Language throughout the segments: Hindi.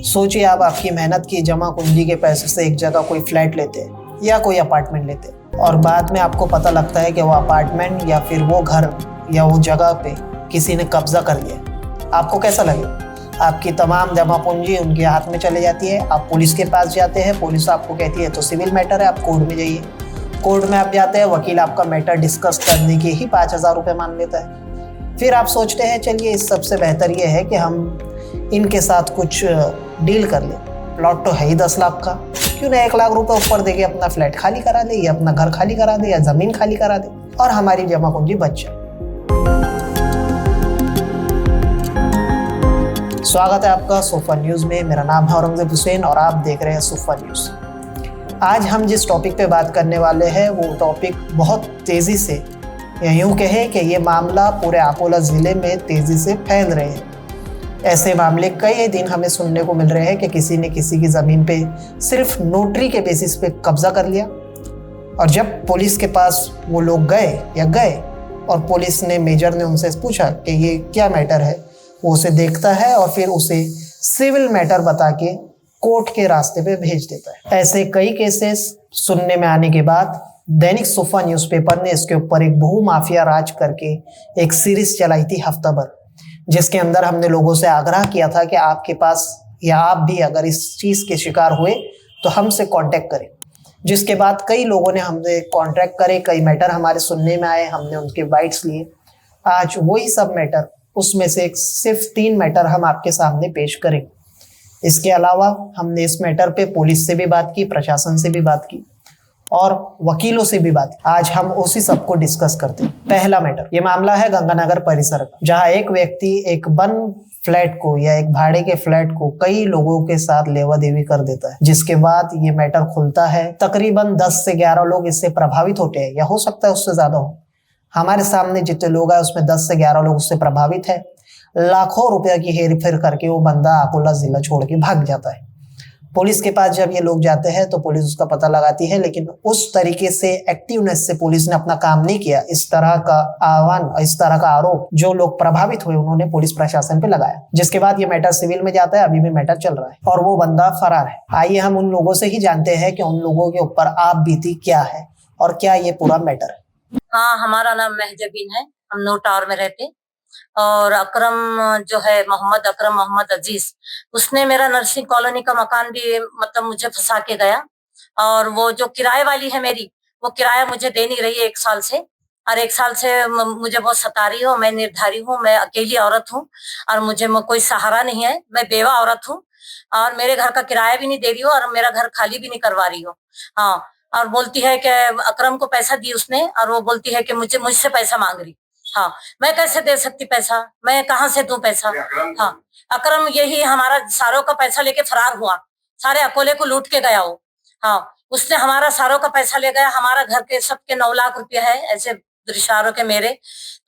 सोचिए आप आपकी मेहनत की जमा पूंजी के पैसे से एक जगह कोई फ्लैट लेते या कोई अपार्टमेंट लेते और बाद में आपको पता लगता है कि वो अपार्टमेंट या फिर वो घर या वो जगह पे किसी ने कब्जा कर लिया। आपको कैसा लगेगा? आपकी तमाम जमा पूंजी उनके हाथ में चले जाती है। आप पुलिस के पास जाते हैं, पुलिस आपको कहती है तो सिविल मैटर है, आप कोर्ट में जाइए। कोर्ट में आप जाते हैं, वकील आपका मैटर डिस्कस करने के ही 5,000 रुपये मांग लेता है। फिर आप सोचते हैं चलिए इस सबसे बेहतर ये है कि हम इनके साथ कुछ डील कर लें। प्लॉट तो है ही 10 लाख का, क्यों ना 1 लाख रुपए ऊपर देके अपना फ्लैट खाली करा दे या अपना घर खाली करा दे या ज़मीन खाली करा दे और हमारी जमा पूंजी बच जाए। स्वागत है आपका सोफा न्यूज़ में। मेरा नाम है औरंगजेब हुसैन और आप देख रहे हैं सोफा न्यूज़। आज हम जिस टॉपिक पे बात करने वाले हैं वो टॉपिक बहुत तेज़ी से, या यूँ कहें कि ये मामला पूरे अकोला ज़िले में तेज़ी से फैल रहे हैं। ऐसे मामले कई दिन हमें सुनने को मिल रहे हैं कि किसी ने किसी की ज़मीन पे सिर्फ नोटरी के बेसिस पे कब्जा कर लिया और जब पुलिस के पास वो लोग गए और पुलिस ने मेजर ने उनसे पूछा कि ये क्या मैटर है, वो उसे देखता है और फिर उसे सिविल मैटर बता के कोर्ट के रास्ते पे भेज देता है। ऐसे कई केसेस सुनने में आने के बाद दैनिक सोफा न्यूज़पेपर ने इसके ऊपर एक बहु माफिया राज करके एक सीरीज चलाई थी हफ्ता भर, जिसके अंदर हमने लोगों से आग्रह किया था कि आपके पास या आप भी अगर इस चीज़ के शिकार हुए तो हमसे कांटेक्ट करें। जिसके बाद कई लोगों ने हमसे कांटेक्ट करे, कई मैटर हमारे सुनने में आए, हमने उनके बाइट्स लिए। आज वही सब मैटर, उसमें से सिर्फ 3 मैटर हम आपके सामने पेश करें। इसके अलावा हमने इस मैटर पे पुलिस से भी बात की, प्रशासन से भी बात की और वकीलों से भी बात की। आज हम उसी सब को डिस्कस करते हैं। पहला मैटर, ये मामला है गंगानगर परिसर का, जहां एक व्यक्ति एक बंद फ्लैट को या एक भाड़े के फ्लैट को कई लोगों के साथ लेवा देवी कर देता है, जिसके बाद ये मैटर खुलता है। तकरीबन 10 से 11 लोग इससे प्रभावित होते हैं, या हो सकता है उससे ज्यादा हो। हमारे सामने जितने लोग हैं उसमें 10 से 11 लोग उससे प्रभावित है। लाखों रुपया की हेर फेर करके वो बंदा अकोला जिला छोड़ के भाग जाता है। पुलिस के पास जब ये लोग जाते हैं तो पुलिस उसका पता लगाती है, लेकिन उस तरीके से एक्टिवनेस से पुलिस ने अपना काम नहीं किया। इस तरह का आह्वान, इस तरह का आरोप जो लोग प्रभावित हुए उन्होंने पुलिस प्रशासन पे लगाया, जिसके बाद ये मैटर सिविल में जाता है। अभी भी मैटर चल रहा है और वो बंदा फरार है। आइए हम उन लोगों से ही जानते हैं कि उन लोगों के ऊपर आप बीती क्या है और क्या ये पूरा मैटर है। हाँ, हमारा नाम महजबीन है। हम नो टावर में रहते और अकरम जो है मोहम्मद अकरम मोहम्मद अजीज, उसने मेरा नर्सिंग कॉलोनी का मकान भी मतलब मुझे फंसा के गया। और वो जो किराए वाली है मेरी, वो किराया मुझे दे नहीं रही है 1 साल से। और 1 साल से मुझे बहुत सता रही हो। मैं निर्धारी हूँ, मैं अकेली औरत हूँ और मुझे कोई सहारा नहीं है। मैं बेवा औरत हूँ और मेरे घर का किराया भी नहीं दे रही हो और मेरा घर खाली भी नहीं करवा रही हो। हाँ, और बोलती है कि अकरम को पैसा दी उसने और वो बोलती है कि मुझसे पैसा मांग रही। हाँ, मैं कैसे दे सकती पैसा, मैं कहाँ से दूं पैसा। हाँ, अकरम यही हमारा सारों का पैसा लेके फरार हुआ, सारे अकोले को लूट के गया वो। हाँ, उसने हमारा सारों का पैसा ले गया। हमारा घर के सबके 9 लाख रुपए है ऐसे रिश्तेदारों के मेरे,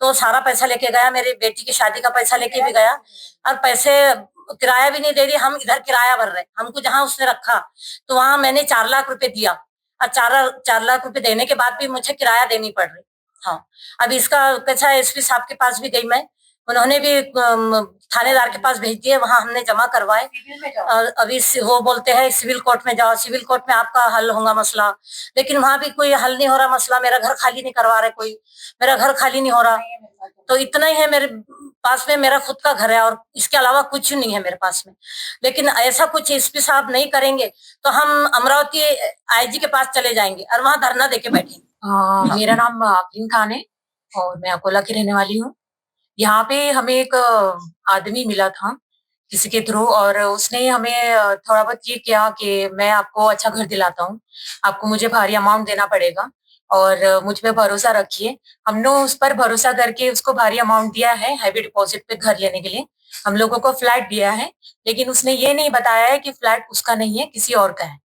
तो सारा पैसा लेके गया। मेरी बेटी की शादी का पैसा लेके भी गया और पैसे किराया भी नहीं दे रही। हम इधर किराया भर रहे, हमको जहाँ उसने रखा तो वहां मैंने 4 लाख रुपए दिया और 4 लाख रुपए देने के बाद भी मुझे किराया देनी पड़ रही। हाँ, अब इसका कैसा है, एसपी साहब के पास भी गई मैं, उन्होंने भी थानेदार के पास भेज दिए, वहां हमने जमा करवाए। अभी वो बोलते हैं सिविल कोर्ट में जाओ, सिविल कोर्ट में आपका हल होगा मसला, लेकिन वहां भी कोई हल नहीं हो रहा मसला। मेरा घर खाली नहीं करवा रहे कोई, मेरा घर खाली नहीं हो रहा। तो इतना ही है मेरे पास में, मेरा खुद का घर है और इसके अलावा कुछ नहीं है मेरे पास में। लेकिन ऐसा कुछ एसपी साहब नहीं करेंगे तो हम अमरावती आईजी के पास चले जाएंगे और वहां धरना देके बैठेंगे। मेरा नाम आफरीन खान है और मैं अकोला की रहने वाली हूँ। यहाँ पे हमें एक आदमी मिला था किसी के थ्रू और उसने हमें थोड़ा बहुत ये किया कि मैं आपको अच्छा घर दिलाता हूँ, आपको मुझे भारी अमाउंट देना पड़ेगा और मुझ पे भरोसा रखिए। हमने उस पर भरोसा करके उसको भारी अमाउंट दिया है हैवी डिपॉजिट पे घर लेने के लिए। हम लोगों को फ्लैट दिया है, लेकिन उसने ये नहीं बताया है कि फ्लैट उसका नहीं है, किसी और का है।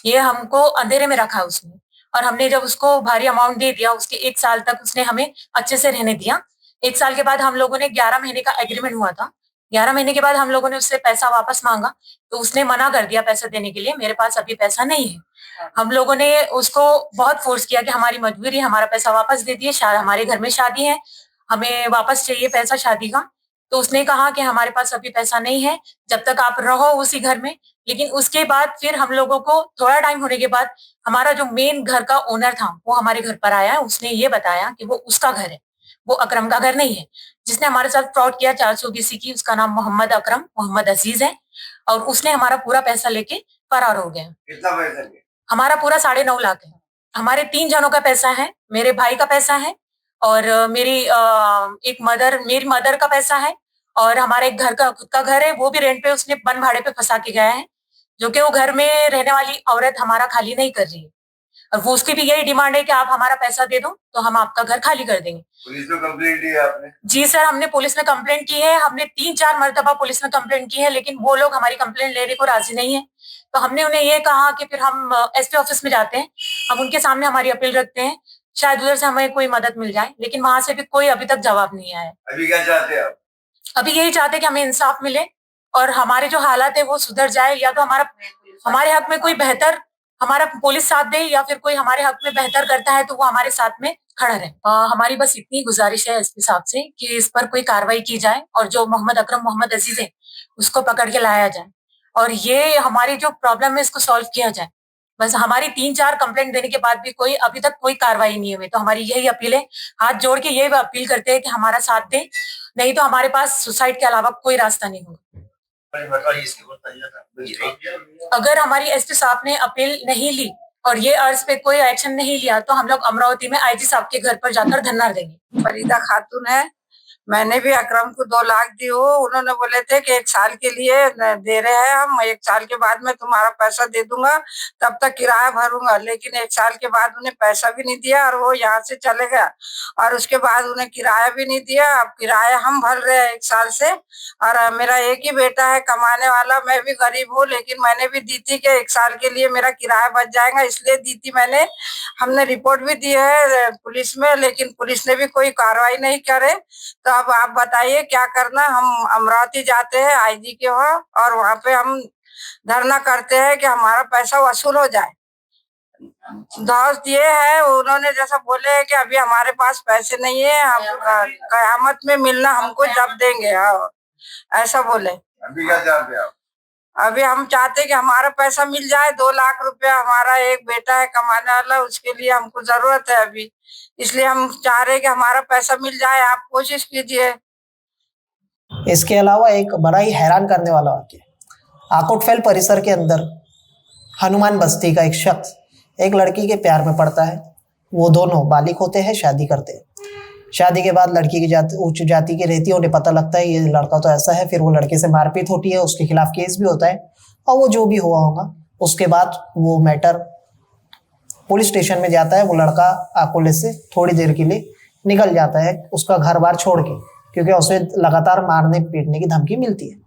ये हमको अंधेरे में रखा है उसने। और हमने जब उसको भारी अमाउंट दे दिया, उसके 1 साल तक उसने हमें अच्छे से रहने दिया। 1 साल के बाद हम लोगों ने 11 महीने का एग्रीमेंट हुआ था। 11 महीने के बाद हम लोगों ने उससे पैसा वापस मांगा तो उसने मना कर दिया पैसा देने के लिए। मेरे पास अभी पैसा नहीं है। हम लोगों ने उसको बहुत फोर्स किया कि हमारी मजबूरी है, हमारा पैसा वापस दे दिए, हमारे घर में शादी है, हमें वापस चाहिए पैसा शादी का। तो उसने कहा कि हमारे पास अभी पैसा नहीं है, जब तक आप रहो उसी घर में। लेकिन उसके बाद फिर हम लोगों को थोड़ा टाइम होने के बाद हमारा जो मेन घर का ओनर था वो हमारे घर पर आया। उसने ये बताया कि वो उसका घर है, वो अकरम का घर नहीं है। जिसने हमारे साथ फ्रॉड किया 420 की, उसका नाम मोहम्मद अकरम मोहम्मद अजीज है, और उसने हमारा पूरा पैसा लेके फरार हो गया। कितना पैसा लिया? हमारा पूरा 9.5 लाख है। हमारे 3 जनों का पैसा है, मेरे भाई का पैसा है, और मेरी मदर का पैसा है, और हमारे एक घर का खुद का घर है, वो भी रेंट पे उसने बन भाड़े पे फंसा के गया है, जो कि वो घर में रहने वाली औरत हमारा खाली नहीं कर रही है। और वो उसकी भी यही डिमांड है कि आप हमारा पैसा दे दो तो हम आपका घर खाली कर देंगे। पुलिस में कंप्लेंट दी है आपने? जी सर, हमने पुलिस में कंप्लेंट की है। हमने 3-4 मर्तबा पुलिस में कंप्लेंट की है, लेकिन वो लोग हमारी कंप्लेंट लेने को राजी नहीं है। तो हमने उन्हें ये कहा कि फिर हम एसपी ऑफिस में जाते हैं, हम उनके सामने हमारी अपील रखते हैं, शायद उधर से हमें कोई मदद मिल जाए। लेकिन वहां से भी कोई अभी तक जवाब नहीं आया। अभी क्या चाहते हैं आप? अभी यही चाहते हैं कि हमें इंसाफ मिले और हमारे जो हालात है वो सुधर जाए, या तो हमारे हक में कोई बेहतर हमारा पुलिस साथ दे, या फिर कोई हमारे हक में बेहतर करता है तो वो हमारे साथ में खड़ा रहे। हमारी बस इतनी गुजारिश है एसपी साहब से कि इस पर कोई कार्रवाई की जाए और जो मोहम्मद अकरम मोहम्मद अजीज है उसको पकड़ के लाया जाए, और ये हमारी जो प्रॉब्लम है इसको सॉल्व किया जाए। बस हमारी 3-4 कंप्लेंट देने के बाद भी अभी तक कोई कार्रवाई नहीं हुई। तो हमारी यही अपील है, हाथ जोड़ के ये अपील करते हैं कि हमारा साथ दें, नहीं तो हमारे पास सुसाइड के अलावा कोई रास्ता नहीं होगा। अगर हमारी एसपी साहब ने अपील नहीं ली और ये अर्ज पे कोई एक्शन नहीं लिया तो हम लोग अमरावती में आईजी साहब के घर पर जाकर धरना देंगे। फरीदा खातून है, मैंने भी अकरम को 2 लाख दी हो। उन्होंने बोले थे कि 1 साल के लिए दे रहे हैं हम, 1 साल के बाद मैं तुम्हारा पैसा दे दूंगा, तब तक किराया भरूंगा। लेकिन 1 साल के बाद उन्हें पैसा भी नहीं दिया और वो यहाँ से चले गया, और उसके बाद उन्हें किराया भी नहीं दिया। अब किराया हम भर रहे हैं 1 साल से, और मेरा एक ही बेटा है कमाने वाला, मैं भी गरीब हूँ। लेकिन मैंने भी दी थी कि 1 साल के लिए मेरा किराया बच जाएगा, इसलिए दी थी मैंने। हमने रिपोर्ट भी दी है पुलिस में, लेकिन पुलिस ने भी कोई कार्रवाई नहीं करे। तो अब आप बताइए क्या करना। हम अमरावती जाते हैं आईजी के वहाँ, और वहाँ पे हम धरना करते हैं कि हमारा पैसा वसूल हो जाए। दोस्त ये है, उन्होंने जैसा बोले है कि अभी हमारे पास पैसे नहीं है, हम कयामत में मिलना हमको जब देंगे, ऐसा बोले। अभी क्या चाहते हैं आप? अभी हम चाहते कि हमारा पैसा मिल जाए, 2 लाख रुपया। हमारा एक बेटा है कमाने वाला, उसके लिए हमको जरूरत है अभी, इसलिए हम चाह रहे कि हमारा पैसा मिल जाए। आप कोशिश कीजिए। इसके अलावा एक बड़ा ही हैरान करने वाला वाक्य, आकोटफेल परिसर के अंदर हनुमान बस्ती का एक शख्स एक लड़की के प्यार में पड़ता है। वो दोनों बालिग होते हैं, शादी करते हैं। शादी के बाद लड़की की उच्च जाति की रहती है, उन्हें पता लगता है ये लड़का तो ऐसा है, फिर वो लड़के से मारपीट होती है, उसके खिलाफ केस भी होता है, और वो जो भी हुआ होगा उसके बाद वो मैटर पुलिस स्टेशन में जाता है। वो लड़का अकोले से थोड़ी देर के लिए निकल जाता है उसका घर बार छोड़ के, क्योंकि उसे लगातार मारने पीटने की धमकी मिलती है।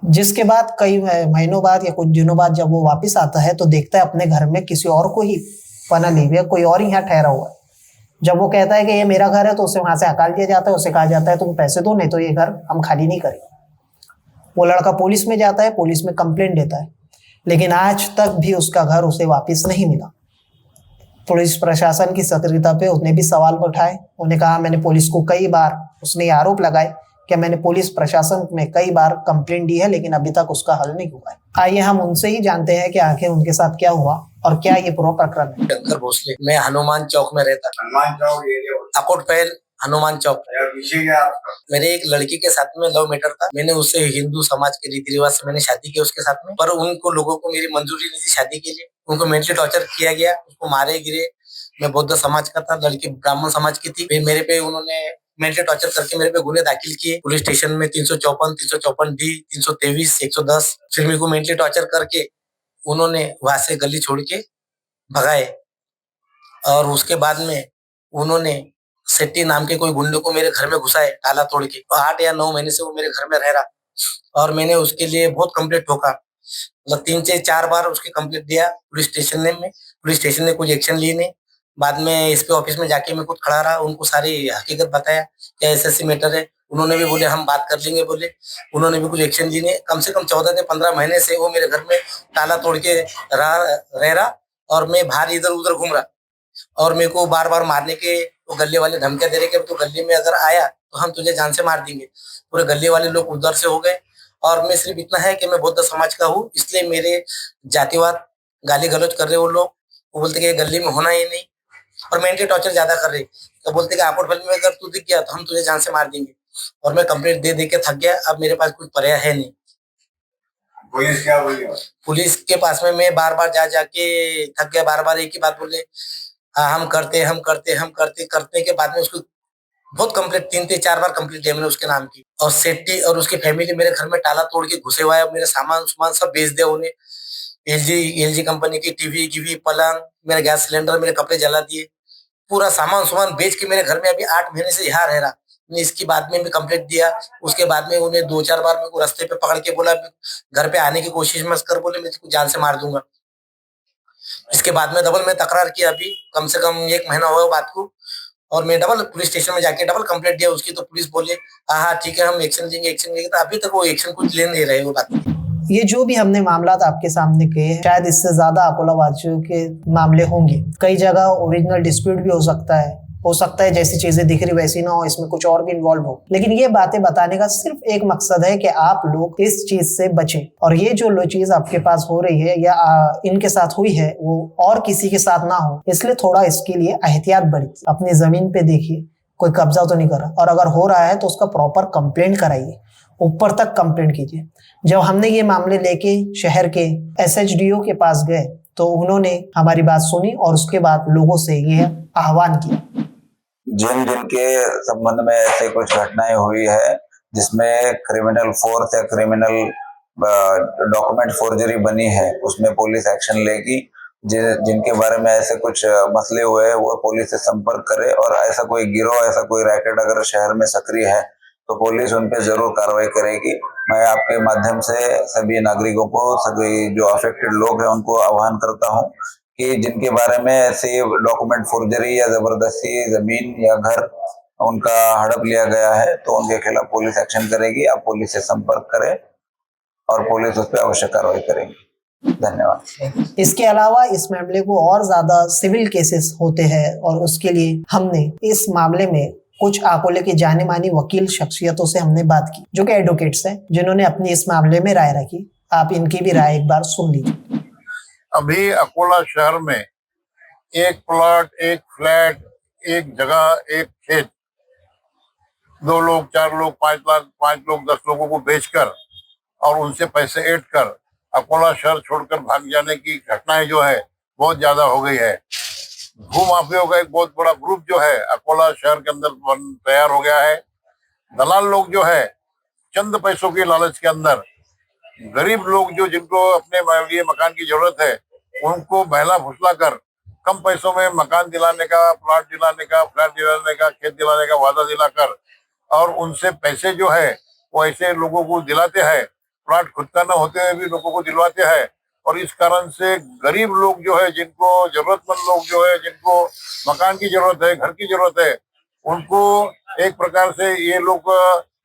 जिसके बाद कई महीनों बाद या कुछ दिनों बाद जब वो वापस आता है तो देखता है अपने घर में किसी और को ही पनाह ली हुई है, कोई और ही यहाँ ठहरा हुआ है। जब वो कहता है कि ये मेरा घर है तो उसे वहां से हकाल दिया जाता है। उसे कहा जाता है तुम पैसे दो, नहीं तो ये घर हम खाली नहीं करेंगे। वो लड़का पुलिस में जाता है, पुलिस में कंप्लेंट देता है, लेकिन आज तक भी उसका घर उसे वापस नहीं मिला। पुलिस प्रशासन की सक्रियता पे उसने भी सवाल उठाए। उन्हें कहा मैंने पुलिस को कई बार, उसने ये आरोप लगाए कि मैंने पुलिस प्रशासन में कई बार कंप्लेंट दी है, लेकिन अभी तक उसका हल नहीं हुआ है। आइए हम उनसे ही जानते हैं कि आखिर उनके साथ क्या हुआ और क्या ये पूरा प्रकरण है। शंकर भोसले, मैं हनुमान चौक में रहता। हनुमान चौक एरिया? अकोटफेल हनुमान चौक। विषय क्या आपका? मेरे एक लड़की के साथ में लव मैटर था। मैंने उससे हिंदू समाज के रीति रिवाज से मैंने शादी की उसके साथ में, पर उनको लोगों को मेरी मंजूरी नहीं थी शादी के लिए। उनको मेंटली टॉर्चर किया गया, उसको मारे गिरे। मैं बौद्ध समाज का था, लड़की ब्राह्मण समाज की थी। फिर मेरे पे उन्होंने मेंटली टॉर्चर करके मेरे पे गुने दाखिल किए पुलिस स्टेशन में, 354, 354 डी, 323, 110। फिर मेरे को मेंटली टॉर्चर करके उन्होंने वहां से गली छोड़ के भगाए, और उसके बाद में उन्होंने सेट्टी नाम के कोई गुंडे को मेरे घर में घुसाए ताला तोड़ के। 8 या 9 महीने से वो मेरे घर में रह रहा, और मैंने उसके लिए बहुत कंप्लेंट ठोका, मतलब 3 से 4 बार उसके कंप्लेंट दिया पुलिस स्टेशन में। पुलिस स्टेशन ने कुछ एक्शन लिए नहीं। बाद में एसपी ऑफिस में जाके मैं खुद खड़ा रहा, उनको सारी हकीकत बताया क्या ऐसे मैटर है। उन्होंने भी बोले हम बात कर लेंगे बोले, उन्होंने भी कुछ एक्शन लिए नहीं। कम से कम 14 से 15 महीने से वो मेरे घर में ताला तोड़ के रह रहा, और मैं बाहर इधर उधर घूम रहा, और मेरे को बार बार मारने के वो गले वाले धमकियां दे रहे कि तो गले में अगर आया तो हम तुझे जान से मार देंगे। पूरे गली वाले लोग उधर से हो गए। और मैं सिर्फ इतना है कि मैं बौद्ध समाज का हूँ, इसलिए मेरे जातिवाद गाली गलौज कर रहे वो लोग। वो बोलते कि गली में होना ही नहीं, और मेंटली टॉर्चर ज्यादा कर रहे। तो बोलते कि आकोट फिल्म में अगर तू दिख गया तो हम तुझे जान से मार देंगे। और मैं कंप्लेंट दे दे के थक गया, अब मेरे पास कुछ पर्याय है नहीं। पुलिस क्या बोली? पुलिस के पास में मैं बार बार जा जाके थक गया, बार बार एक ही बात बोले, हाँ हम करते के बाद में उसको बहुत कंप्लेंट 3-4 बार कंप्लेंट दिया मैंने उसके नाम की। और सेट्टी और उसकी फैमिली मेरे घर में ताला तोड़ के घुसे हुआ है, मेरे सामान सब बेच दिया उन्हें। एलजी कंपनी की टीवी पलंग, मेरा गैस सिलेंडर, मेरे कपड़े जला दिए, पूरा सामान बेच के मेरे घर में अभी 8 महीने से यहाँ रह रहा। मैंने इसकी बाद में भी कंप्लेंट दिया। उसके बाद में उन्हें 2-4 बार मेरे को रास्ते पे पकड़ के बोला घर पे आने की कोशिश मत कर, बोले मैं तुझको जान से मार दूंगा। इसके बाद में डबल मैं तकरार किया, अभी कम से कम 1 महीना हुआ बात को, और मैं डबल पुलिस स्टेशन में जाके डबल कंप्लेंट दिया उसकी। तो पुलिस बोले हाँ ठीक है हम एक्शन लेंगे। तो अभी तक वो एक्शन कुछ ले नहीं रहे वो बात। ये जो भी हमने मामला आपके सामने किए, शायद इससे ज्यादा अकोला वासियों के मामले होंगे। कई जगह ओरिजिनल डिस्प्यूट भी हो सकता है जैसी चीजें दिख रही वैसी ना हो, इसमें कुछ और भी इन्वॉल्व हो। लेकिन ये बातें बताने का सिर्फ एक मकसद है कि आप लोग इस चीज से बचें, और ये जो चीज आपके पास हो रही है या इनके साथ हुई है वो और किसी के साथ ना हो, इसलिए थोड़ा इसके लिए एहतियात बरतिए। अपनी जमीन पे देखिए कोई कब्जा तो नहीं कर रहा, और अगर हो रहा है तो उसका प्रॉपर कंप्लेंट कराइए, ऊपर तक कंप्लेंट कीजिए। जब हमने ये मामले लेके शहर के SHDO के पास गए तो उन्होंने हमारी बात सुनी और उसके बाद लोगों से ये आह्वान किया। जिन के संबंध में ऐसे कुछ घटनाएं हुई है जिसमें क्रिमिनल फोर्स या क्रिमिनल डॉक्यूमेंट फोर्जरी बनी है, उसमें पुलिस एक्शन लेगी। जिनके बारे में ऐसे कुछ मसले हुए हैं वो पुलिस से संपर्क करे, और ऐसा कोई गिरोह, ऐसा कोई रैकेट अगर शहर में सक्रिय है तो पुलिस उन पे जरूर कार्रवाई करेगी। मैं आपके माध्यम से सभी नागरिकों को, सभी जो अफेक्टेड लोग हैं उनको आह्वान करता हूं कि जिनके बारे में ऐसे डॉक्यूमेंट फोर्जरी या जबरदस्ती जमीन या घर उनका हड़प लिया गया है तो उनके खिलाफ पुलिस एक्शन करेगी। आप पुलिस से संपर्क करें और पुलिस उस पर आवश्यक कार्रवाई करेगी। धन्यवाद। इसके अलावा इस मामले को और ज्यादा सिविल केसेस होते हैं, और उसके लिए हमने इस मामले में कुछ अकोले की जानी मानी वकील शख्सियतों से हमने बात की, जो कि एडवोकेट्स हैं, जिन्होंने अपनी इस मामले में राय रखी। आप इनकी भी राय एक बार सुन लीजिए। अभी अकोला शहर में एक प्लॉट, एक फ्लैट, एक जगह, एक खेत 2 लोग, 4 लोग, 5 लोग, 10 लोगों को बेचकर और उनसे पैसे ऐड कर अकोला शहर छोड़कर भाग जाने की घटनाएं जो है बहुत ज्यादा हो गई है। भूमाफियों का एक बहुत बड़ा ग्रुप जो है अकोला शहर के अंदर तैयार हो गया है। दलाल लोग जो है चंद पैसों के लालच के अंदर गरीब लोग जो जिनको अपने लिए मकान की जरूरत है उनको बहला फुसला कर कम पैसों में मकान दिलाने का, प्लॉट दिलाने का, फ्लैट दिलाने का, खेत दिलाने का वादा दिलाकर और उनसे पैसे जो है वो ऐसे लोगों को दिलाते हैं, प्लॉट खुद का न होते हुए भी लोगों को दिलवाते हैं। और इस कारण से गरीब लोग जो है, जिनको जरूरतमंद लोग जो है, जिनको मकान की जरूरत है, घर की जरूरत है, उनको एक प्रकार से ये लोग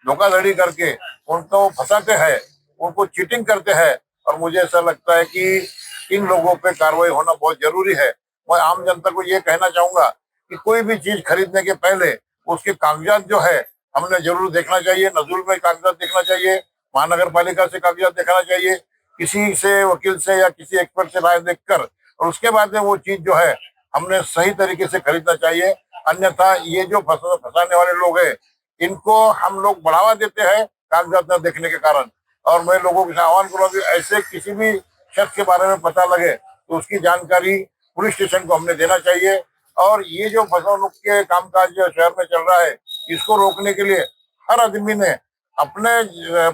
धोखाधड़ी करके उनको फंसाते हैं, उनको चीटिंग करते हैं। और मुझे ऐसा लगता है कि इन लोगों पे कार्रवाई होना बहुत जरूरी है। मैं आम जनता को ये कहना चाहूंगा कि कोई भी चीज खरीदने के पहले उसके कागजात जो है हमने जरूर देखना चाहिए। नजूल में कागजात देखना चाहिए, महानगर पालिका से कागजात देखना चाहिए, किसी से वकील से या किसी एक्सपर्ट से राय देखकर, और उसके बाद में वो चीज जो है हमने सही तरीके से खरीदना चाहिए। अन्यथा ये जो फंसाने वाले लोग हैं इनको हम लोग बढ़ावा देते हैं कागजात न देखने के कारण। और मैं लोगों से आह्वान करूंगा कि ऐसे किसी भी शख्स के बारे में पता लगे तो उसकी जानकारी पुलिस स्टेशन को हमने देना चाहिए। और ये जो फसलों के कामकाज जो शहर में चल रहा है इसको रोकने के लिए हर आदमी ने अपने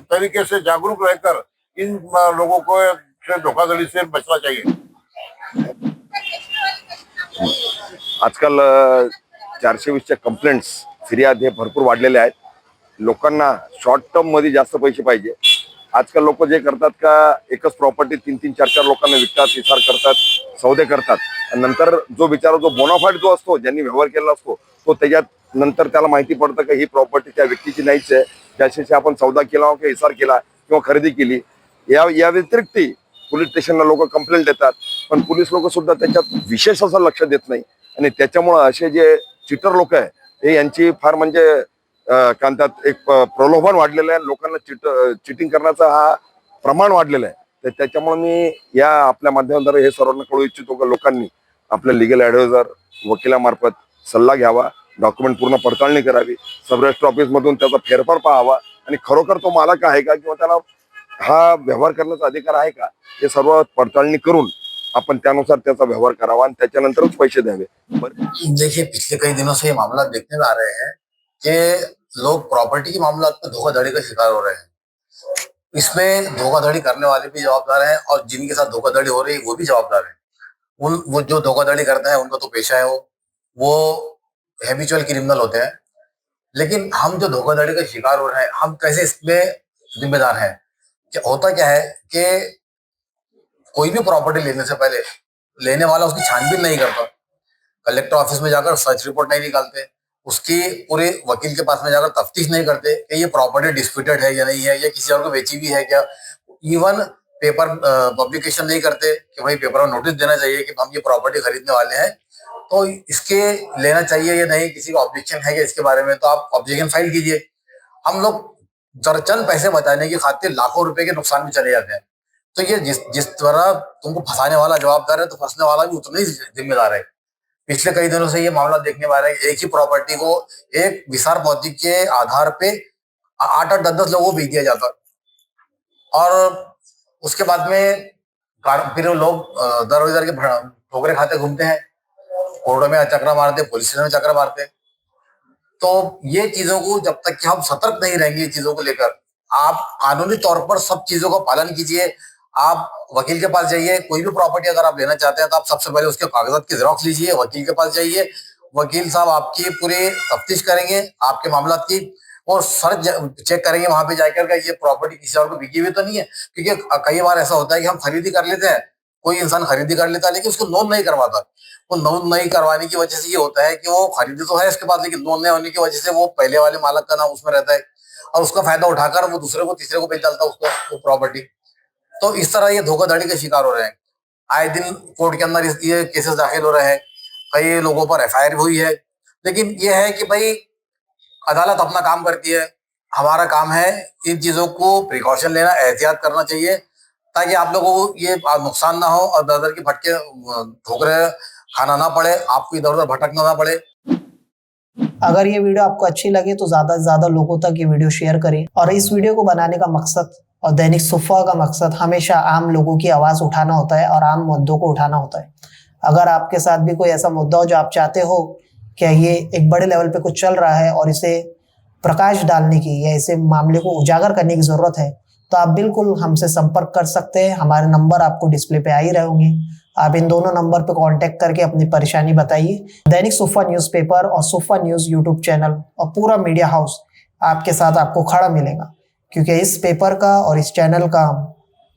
तरीके से जागरूक रहकर इन लोगों को से धोखाधड़ी से बचना चाहिए। आजकाल 420च्या कंप्लेंट्स, फिर्याद हे भरपूर वाढलेले आहेत। लोकांना शॉर्ट टर्म मध्ये जास्त पैसे पाहिजे। आजकाल लोक जे करतात का एकच प्रॉपर्टी 3-3, 4-4 लोकांना विकतात, इसार करतात, सौदे करतात, आणि नंतर जो बिचारा जो बोनाफाईड जो असतो, ज्यांनी व्यवहार केलेला असतो, तो त्याच्यात नंतर त्याला माहिती पडतं की ही प्रॉपर्टी त्या व्यक्तीची नाहीच आहे, ज्याच्याशी आपण सौदा केला किंवा इसार केला किंवा खरेदी केली। या व्यतिरिक्त पोलीस स्टेशनला लोक कंप्लेंट देतात, पण पोलीस लोक सुद्धा त्याच्यात विशेष असं लक्ष देत नाही। आणि त्याच्यामुळे असे जे चिटर लोक आहे हे यांची फार म्हणजे कारण त्यात एक प्रलोभन वाढलेलं आहे, लोकांना चिटिंग करण्याचा हा प्रमाण वाढलेलं आहे. तर त्याच्यामुळे मी या आपल्या माध्यमाद्वारे हे सर्वांना कळू इच्छितो की लोकांनी आपल्या लिगल ॲडवायझर वकिलामार्फत सल्ला घ्यावा, डॉक्युमेंट पूर्ण पडताळणी करावी, सब रजिस्टर ऑफिसमधून त्याचा फेरफार पाहावा आणि खरोखर तो मालक आहे का किंवा त्याला हा व्यवहार करण्याचा अधिकार आहे का, हे सर्व पडताळणी करून अपन त्यानुसार त्याचा व्यवहार करावा और त्याच्यानंतरच पैसे द्यावे. देखिए, पिछले कई दिनों से ये मामला देखने में आ रहे हैं कि लोग प्रॉपर्टी के मामलों में धोखाधड़ी का शिकार हो रहे हैं. इसमें धोखाधड़ी करने वाले भी जवाबदार हैं और जिनके साथ धोखाधड़ी हो रही है वो भी जवाबदार है. वो जो धोखाधड़ी करता है उनका तो पेशा है, वो हैबिचुअल क्रिमिनल होते हैं. लेकिन हम जो धोखाधड़ी का शिकार हो रहे हैं, हम कैसे इसमें जिम्मेदार हैं? होता क्या है कि कोई भी प्रॉपर्टी लेने से पहले लेने वाला उसकी छानबीन नहीं करता, कलेक्टर ऑफिस में जाकर सर्च रिपोर्ट नहीं निकालते, उसकी पूरे वकील के पास में जाकर तफ्तीश नहीं करते कि ये प्रॉपर्टी डिस्प्यूटेड है या नहीं है, या किसी और को बेची भी है क्या. इवन पेपर पब्लिकेशन नहीं करते कि भाई पेपर में नोटिस देना चाहिए कि हम ये प्रॉपर्टी खरीदने वाले हैं, तो इसके लेना चाहिए या नहीं, किसी का ऑब्जेक्शन है क्या इसके बारे में, तो आप ऑब्जेक्शन फाइल कीजिए. हम लोग चंद पैसे बचाने की खातिर लाखों रुपए के नुकसान में चले जाते हैं. तो ये जिस तरह तुमको फंसाने वाला जवाबदार है, तो फंसने वाला भी उतना ही जिम्मेदार है. पिछले कई दिनों से ये मामला देखने में आ रहा है. एक ही प्रॉपर्टी को एक विसार भौतिक के आधार पे 8-8, 10-10 लोगों को बेच दिया जाता, और उसके बाद में फिर लोग दर इधर के ठोकरे खाते घूमते हैं, कोर्टों में चक्कर मारते, पुलिस स्टेशन में चक्कर मारते. तो ये चीजों को जब तक कि हम सतर्क नहीं रहेंगे, चीजों को लेकर, आप कानूनी तौर पर सब चीजों का पालन कीजिए. आप वकील के पास जाइए, कोई भी प्रॉपर्टी अगर आप लेना चाहते हैं तो आप सबसे पहले उसके कागजात की जेरॉक्स लीजिए, वकील के पास जाइए, वकील साहब आपकी पूरी तफ्तीश करेंगे आपके मामला की, और सर्च चेक करेंगे वहां पे जाकर के ये प्रॉपर्टी किसी और को बिकी हुई तो नहीं है. क्योंकि कई बार ऐसा होता है कि हम खरीदी कर लेते हैं, कोई इंसान खरीदी कर लेता है लेकिन उसको नोंद नहीं करवाता. वो नोंद नहीं करवाने की वजह से ये होता है कि वो खरीदी तो है इसके पास, लेकिन नोंद नहीं होने की वजह से वो पहले वाले मालक का नाम उसमें रहता है, और उसका फायदा उठाकर वो दूसरे को तीसरे को बेच डालता है उसको वो प्रॉपर्टी. तो इस तरह ये धोखाधड़ी के शिकार हो रहे हैं. आए दिन कोर्ट के अंदर ये केसेस दाखिल हो रहे हैं, कई लोगों पर FIR हुई है. लेकिन ये है कि भाई अदालत अपना काम करती है, हमारा काम है इन चीजों को प्रिकॉशन लेना, एहतियात करना चाहिए, ताकि आप लोगों को ये नुकसान ना हो और दर की भटके ठोकरे खाना ना पड़े, आपको इधर उधर भटकना ना पड़े. अगर ये वीडियो आपको अच्छी लगे तो ज़्यादा से ज़्यादा लोगों तक ये वीडियो शेयर करें. और इस वीडियो को बनाने का मकसद और दैनिक सुफ़ा का मकसद हमेशा आम लोगों की आवाज़ उठाना होता है और आम मुद्दों को उठाना होता है. अगर आपके साथ भी कोई ऐसा मुद्दा हो जो आप चाहते हो कि ये एक बड़े लेवल पे कुछ चल रहा है और इसे प्रकाश डालने की या इसे मामले को उजागर करने की ज़रूरत है, तो आप बिल्कुल हमसे संपर्क कर सकते हैं. हमारे नंबर आपको डिस्प्ले पे आ ही रहे होंगे. आप इन दोनों नंबर पे कांटेक्ट करके अपनी परेशानी बताइए. दैनिक सुफ़ा न्यूज़पेपर और सुफ़ा न्यूज़ यूट्यूब चैनल और पूरा मीडिया हाउस आपके साथ आपको खड़ा मिलेगा, क्योंकि इस पेपर का और इस चैनल का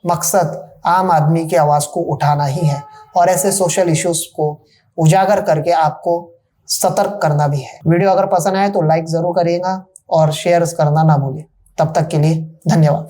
मकसद आम आदमी की आवाज़ को उठाना ही है और ऐसे सोशल इश्यूज को उजागर करके आपको सतर्क करना भी है. वीडियो अगर पसंद आए तो लाइक ज़रूर करिएगा और शेयर करना ना भूलिए. तब तक के लिए धन्यवाद.